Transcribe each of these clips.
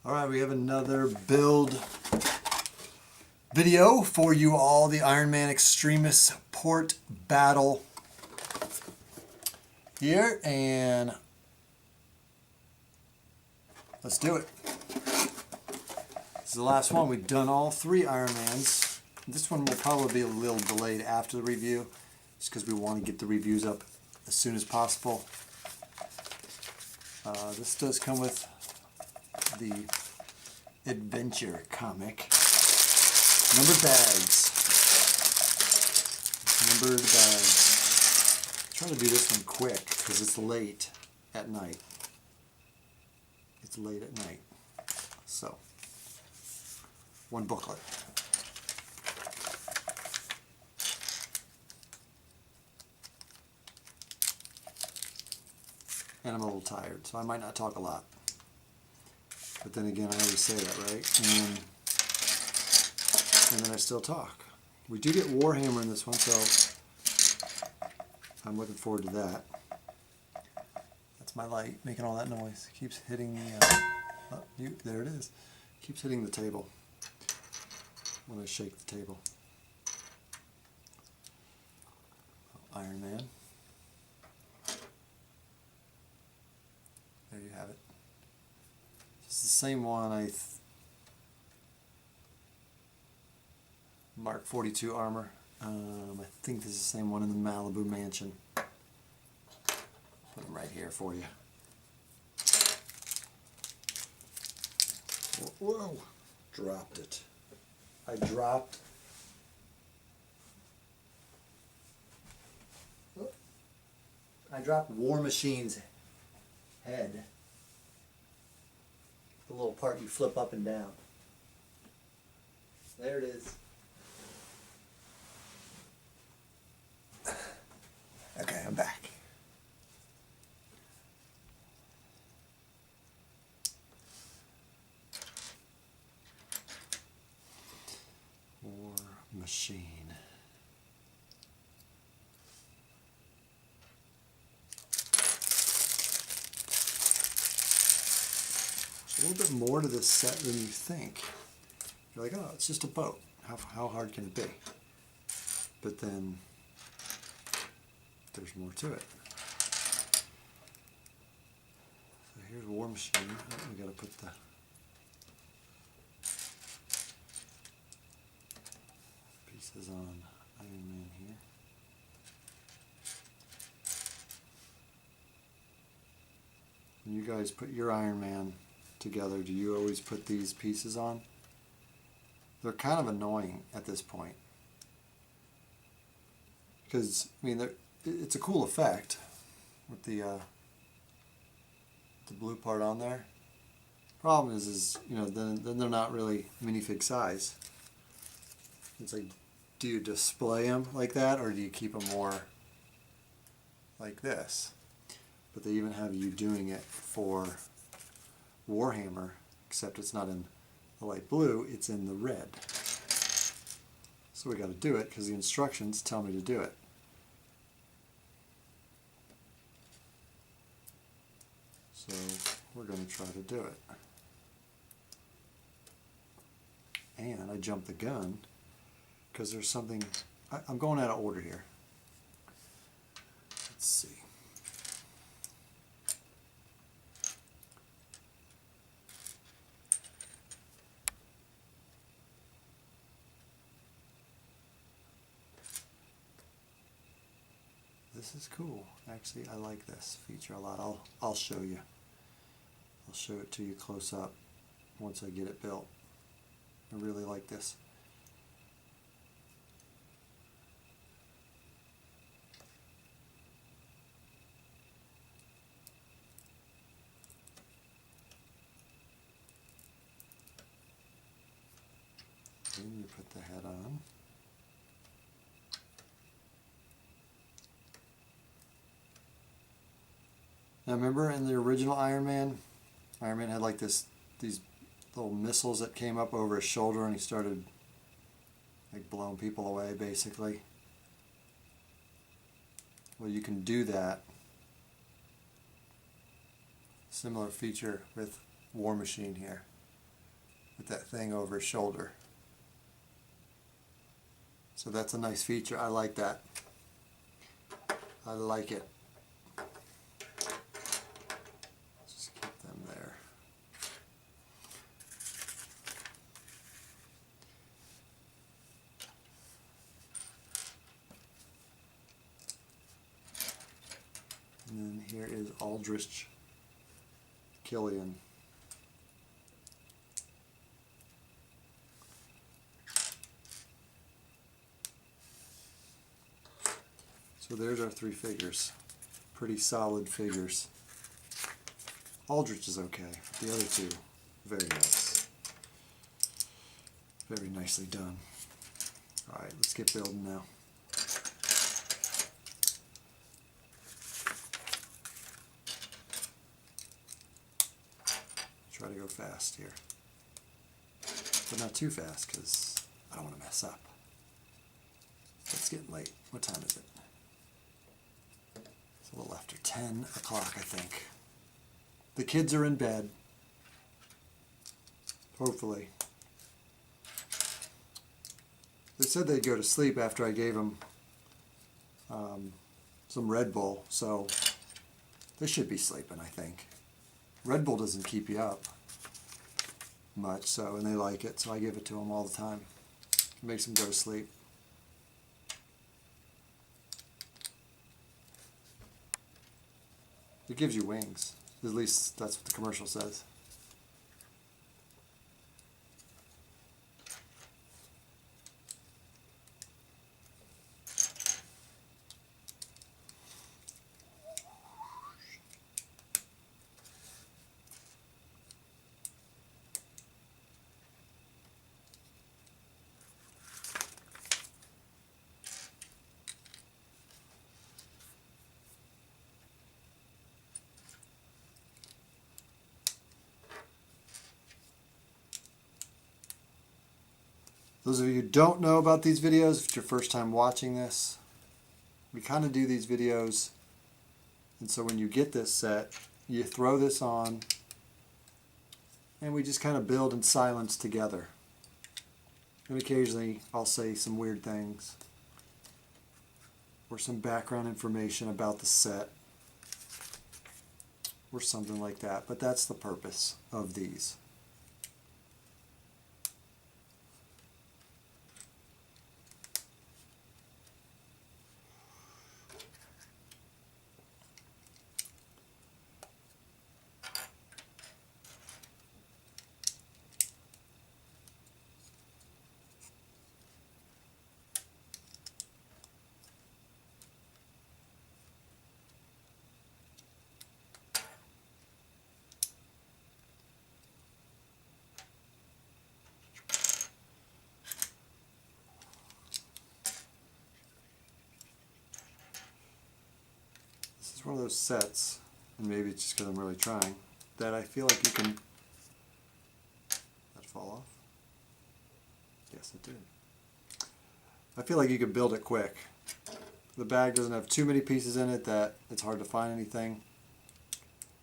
Alright, we have another build video for you all. The Iron Man Extremis port battle here, and let's do it. This is the last one. We've done all three Iron Mans. This one will probably be a little delayed after the review, just because we want to get the reviews up as soon as possible. This does come with the adventure comic. Numbered bags. Numbered bags. Try to do this one quick because it's late at night. It's late at night. So, one booklet. And I'm a little tired, so I might not talk a lot. But then again, I always say that, right? And then I still talk. We do get Warhammer in this one, so I'm looking forward to that. That's my light making all that noise. It keeps hitting the, there it is. It keeps hitting the table when I shake the table. Iron Man. There you have it. It's the same one, Mark 42 armor. I think this is the same one in the Malibu mansion. Put them right here for you. Whoa! Dropped it. I dropped. I dropped War Machine's head. The little part you flip up and down. There it is. Okay, I'm back. War Machine. A little bit more to this set than you think. You're like, oh, it's just a boat. How hard can it be? But then there's more to it. So here's War Machine. Oh, we got to put the pieces on Iron Man here. When you guys put your Iron Man together, do you always put these pieces on? They're kind of annoying at this point because I mean it's a cool effect with the blue part on there. Problem is you know then they're not really minifig size. It's like, do you display them like that or do you keep them more like this? But they even have you doing it for Warhammer, except it's not in the light blue, it's in the red. So we got to do it because the instructions tell me to do it. So we're going to try to do it. And I jumped the gun because there's something, I'm going out of order here. Let's see. This is cool. Actually, I like this feature a lot. I'll show you. I'll show it to you close up once I get it built. I really like this. Then you put the head on. Now remember in the original Iron Man had like these little missiles that came up over his shoulder and he started like blowing people away basically. Well, you can do that. Similar feature with War Machine here. with that thing over his shoulder. So that's a nice feature. I like that. I like it. Just keep them there. And then here is Aldrich Killian. So there's our 3 figures. Pretty solid figures. Aldrich is okay. The other 2, very nice. Very nicely done. Alright, let's get building now. Try to go fast here. But not too fast because I don't want to mess up. It's getting late. What time is it? It's a little after 10 o'clock, I think. The kids are in bed. Hopefully. They said they'd go to sleep after I gave them some Red Bull, so they should be sleeping, I think. Red Bull doesn't keep you up much, so, and they like it, so I give it to them all the time. It makes them go to sleep. It gives you wings. At least that's what the commercial says. Those of you who don't know about these videos, if it's your first time watching this, we kind of do these videos, and so when you get this set, you throw this on, and we just kind of build in silence together. And occasionally I'll say some weird things, or some background information about the set, or something like that, but that's the purpose of these. It's one of those sets, and maybe it's just because I'm really trying, that I feel like you can... Did that fall off? Yes, it did. I feel like you could build it quick. The bag doesn't have too many pieces in it that it's hard to find anything.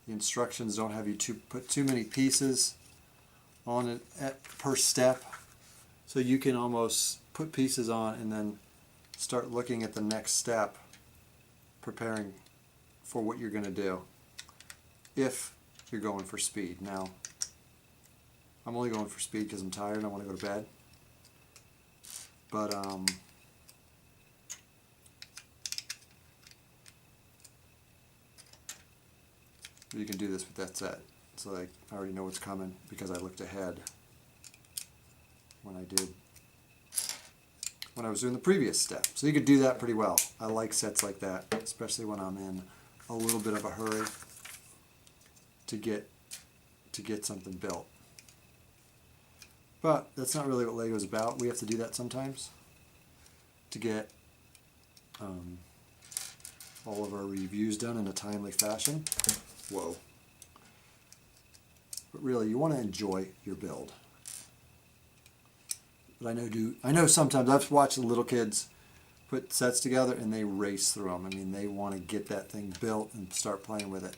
The instructions don't have you to put too many pieces on it per step, so you can almost put pieces on and then start looking at the next step, preparing for what you're going to do if you're going for speed. Now, I'm only going for speed because I'm tired and I want to go to bed. But you can do this with that set. So I already know what's coming because I looked ahead when I was doing the previous step. So you could do that pretty well. I like sets like that, especially when I'm in a little bit of a hurry to get something built. But that's not really what Lego's about. We have to do that sometimes to get all of our reviews done in a timely fashion. Whoa. But really, you want to enjoy your build. But I know sometimes I've watched the little kids put sets together and they race through them. I mean, they want to get that thing built and start playing with it,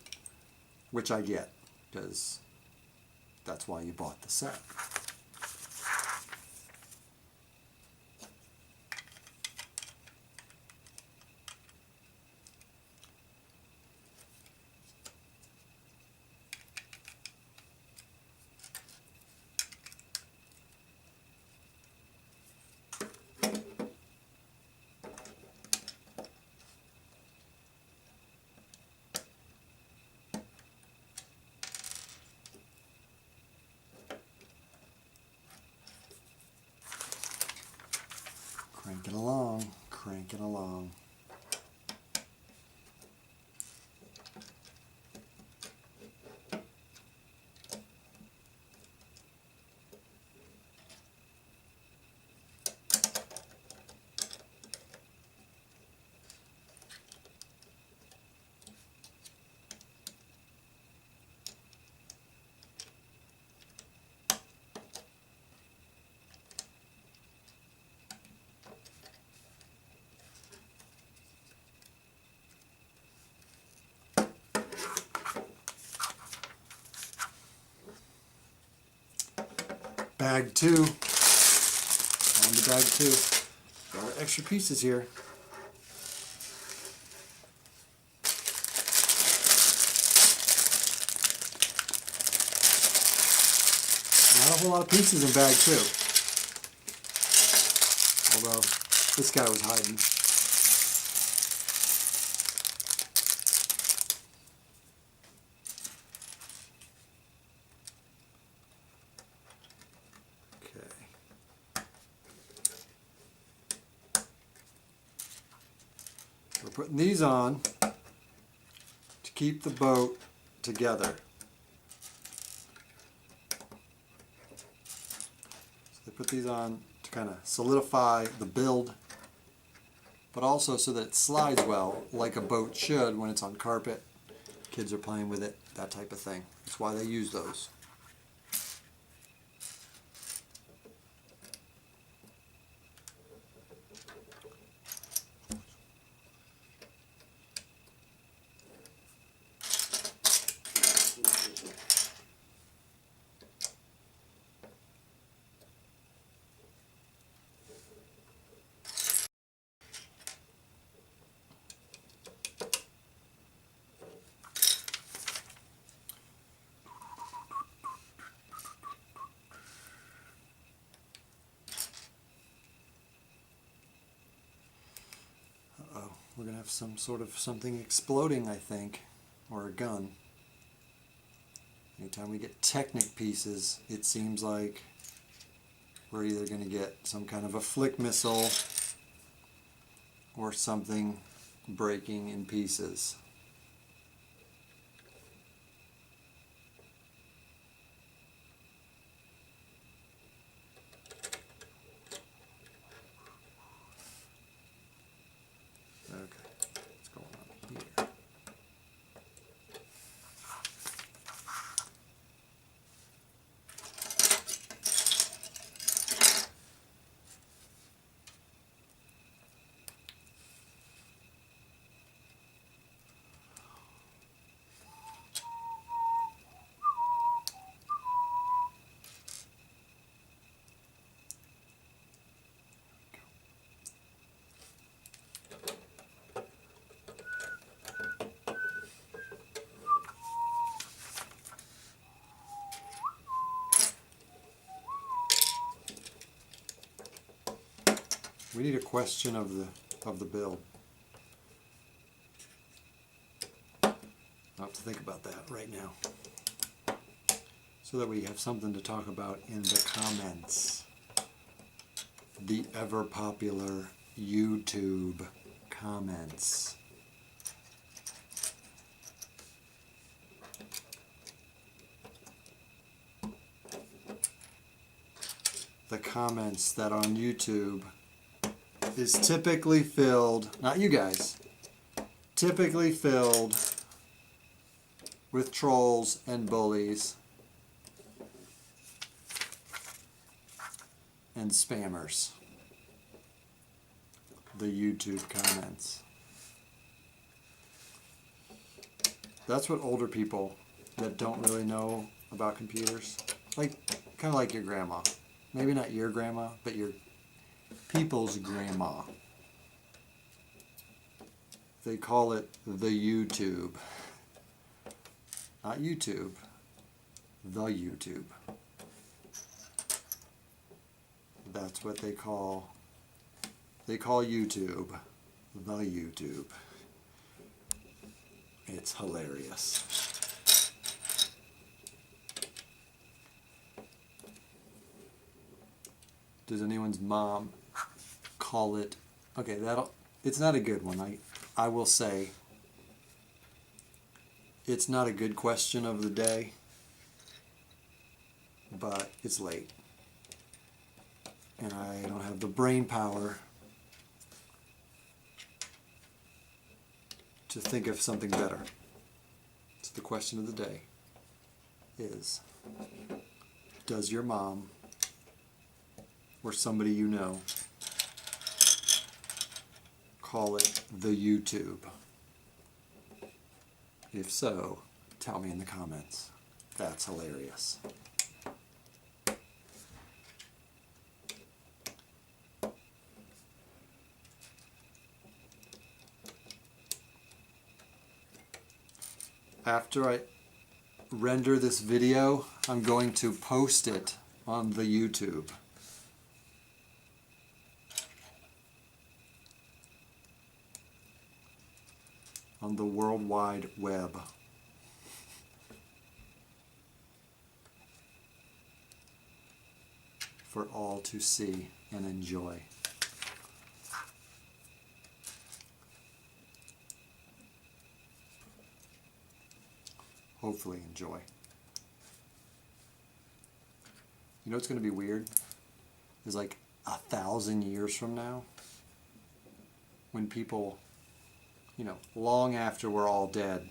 which I get, because that's why you bought the set. Cranking along, cranking along. Bag 2. On to bag 2. Got our extra pieces here. Not a whole lot of pieces in bag 2. Although this guy was hiding. We're putting these on to keep the boat together. So they put these on to kind of solidify the build, but also so that it slides well, like a boat should when it's on carpet. Kids are playing with it, that type of thing. That's why they use those. We're going to have some sort of something exploding, I think, or a gun. Anytime we get Technic pieces, it seems like we're either going to get some kind of a flick missile or something breaking in pieces. We need a question of the build. I'll have to think about that right now, so that we have something to talk about in the comments. The ever popular YouTube comments. The comments that on YouTube is typically filled, not you guys, typically filled with trolls and bullies and spammers. The YouTube comments. That's what older people that don't really know about computers, like kind of like your grandma. Maybe not your grandma, but your people's grandma. They call it the YouTube. Not YouTube, the YouTube. That's what they call YouTube, the YouTube. It's hilarious. Does anyone's mom call it, okay, it's not a good one. I will say it's not a good question of the day, but it's late. And I don't have the brain power to think of something better. So the question of the day is, does your mom or somebody you know call it the YouTube? If so, tell me in the comments. That's hilarious. After I render this video, I'm going to post it on the YouTube. On the World Wide Web. For all to see and enjoy. Hopefully enjoy. You know what's going to be weird? Is like 1,000 years from now, when people, you know, long after we're all dead,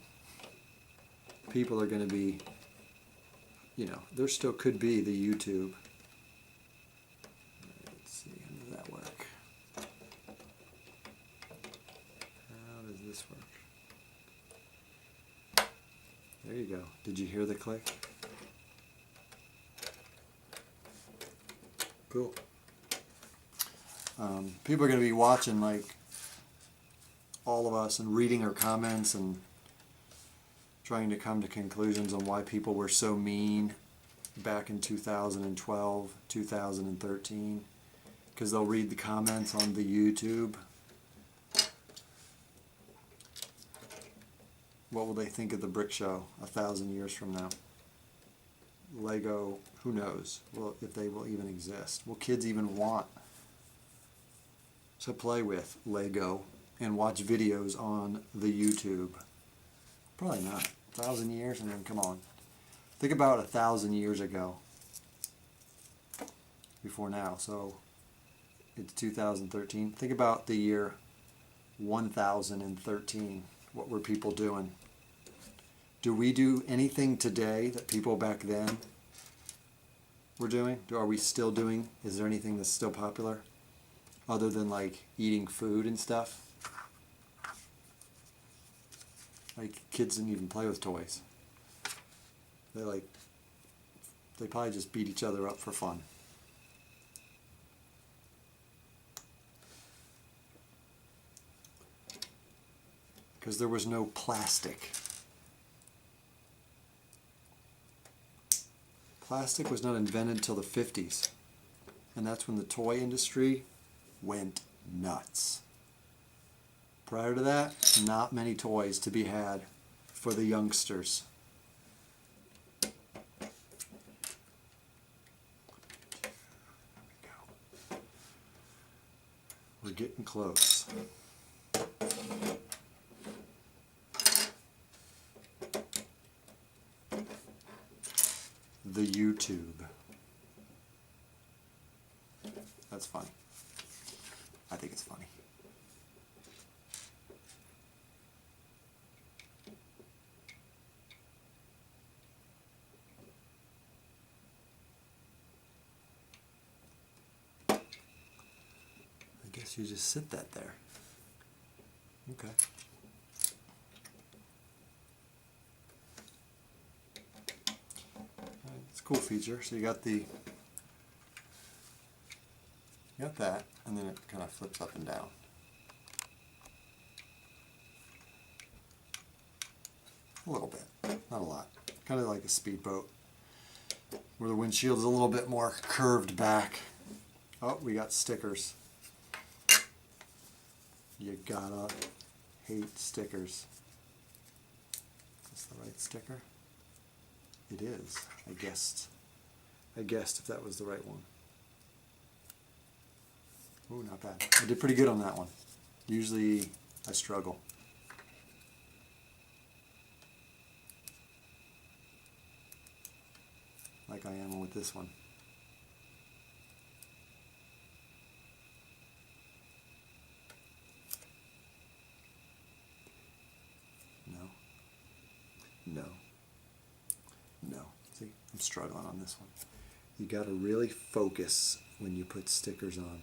people are going to be, you know, there still could be the YouTube. Let's see, how does that work? How does this work? There you go. Did you hear the click? Cool. People are going to be watching, like, all of us and reading our comments and trying to come to conclusions on why people were so mean back in 2012, 2013, because they'll read the comments on the YouTube. What will they think of the brick show 1,000 years from now? Lego, who knows? Well, if they will even exist. Will kids even want to play with Lego and watch videos on the YouTube? Probably not. 1,000 years, I mean, come on. Think about 1,000 years ago. Before now, so it's 2013. Think about the year 1013. What were people doing? Do we do anything today that people back then were doing? Are we still doing? Is there anything that's still popular? Other than like eating food and stuff? Like kids didn't even play with toys. They probably just beat each other up for fun. Because there was no plastic. Plastic was not invented until the 50s. And that's when the toy industry went nuts. Prior to that, not many toys to be had for the youngsters. There we go. We're getting close. The YouTube. That's funny. I think it's funny. I guess you just sit that there. Okay. It's a cool feature. So you got that, and then it kind of flips up and down. A little bit, not a lot. Kind of like a speedboat, where the windshield is a little bit more curved back. Oh, we got stickers. You gotta hate stickers. Is this the right sticker? It is. I guessed if that was the right one. Ooh, not bad. I did pretty good on that one. Usually I struggle. Like I am with this one. No. No. No. See, I'm struggling on this one. You got to really focus when you put stickers on.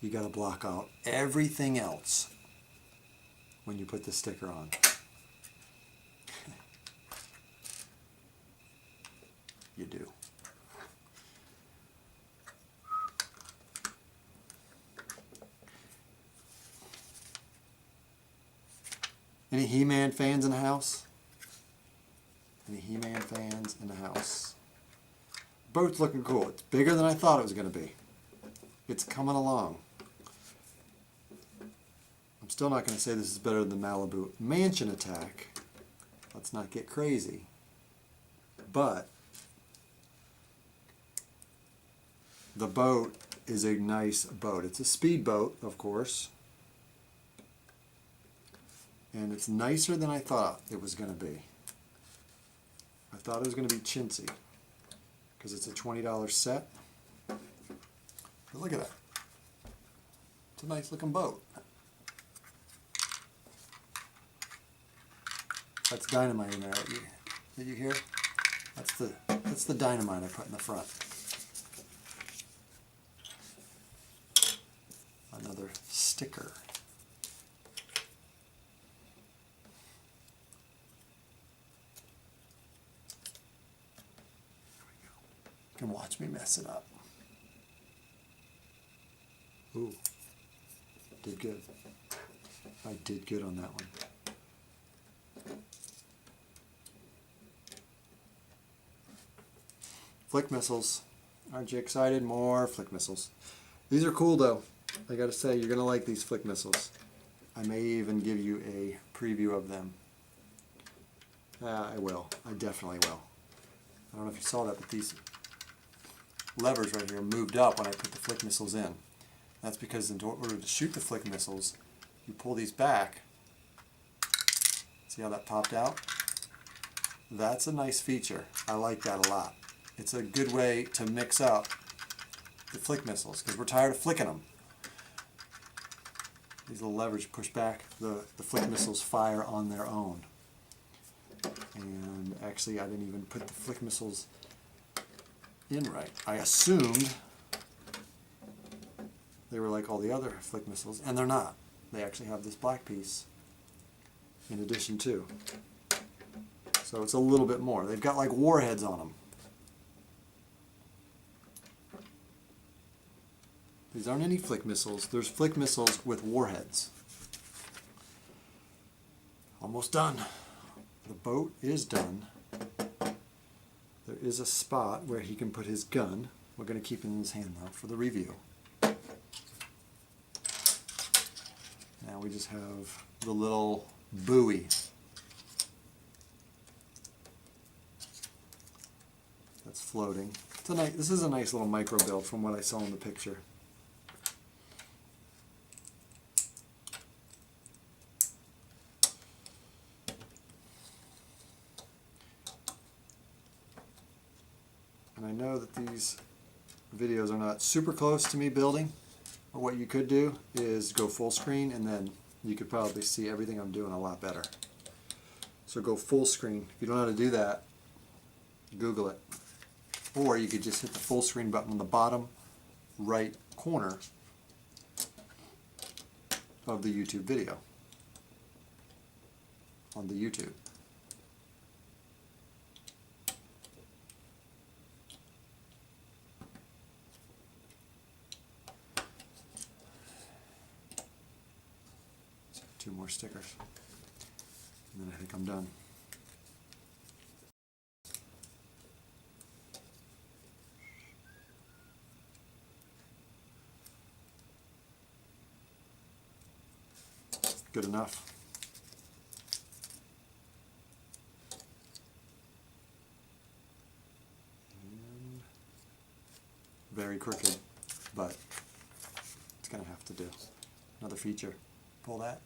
You got to block out everything else when you put the sticker on. You do. Any He-Man fans in the house? Any He-Man fans in the house? Boat's looking cool. It's bigger than I thought it was going to be. It's coming along. I'm still not going to say this is better than the Malibu Mansion Attack. Let's not get crazy. But the boat is a nice boat. It's a speedboat, of course. And it's nicer than I thought it was going to be. I thought it was going to be chintzy because it's a $20 set. But look at that. It's a nice looking boat. That's dynamite in there that you hear? That's the dynamite I put in the front. Another sticker. You can watch me mess it up. Ooh, did good. I did good on that one. Flick missiles. Aren't you excited? More flick missiles. These are cool though. I gotta say, you're gonna like these flick missiles. I may even give you a preview of them. I will. I definitely will. I don't know if you saw that, but these levers right here moved up when I put the flick missiles in. That's because in order to shoot the flick missiles, you pull these back. See how that popped out? That's a nice feature. I like that a lot. It's a good way to mix up the flick missiles because we're tired of flicking them. These little levers push back, the flick missiles fire on their own. And actually I didn't even put the flick missiles in right. I assumed they were like all the other flick missiles, and they're not. They actually have this black piece in addition to. So it's a little bit more. They've got like warheads on them. These aren't any flick missiles. There's flick missiles with warheads. Almost done. The boat is done. There is a spot where he can put his gun. We're going to keep it in his hand though for the review. Now we just have the little buoy. That's floating. It's a nice, this is a nice little micro build from what I saw in the picture. And I know that these videos are not super close to me building, but what you could do is go full screen and then you could probably see everything I'm doing a lot better. So go full screen. If you don't know how to do that, Google it. Or you could just hit the full screen button on the bottom right corner of the YouTube video. On the YouTube. Two more stickers. And then I think I'm done. Good enough. And very crooked, but going to have to do. Another feature. Pull that.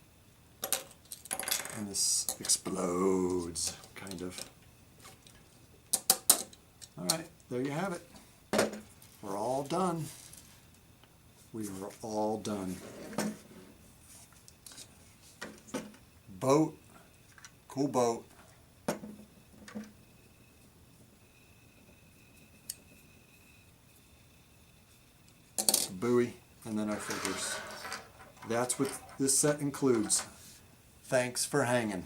And this explodes, kind of. Alright, there you have it. We're all done. We are all done. Boat. Cool boat. Buoy, and then our figures. That's what this set includes. Thanks for hanging.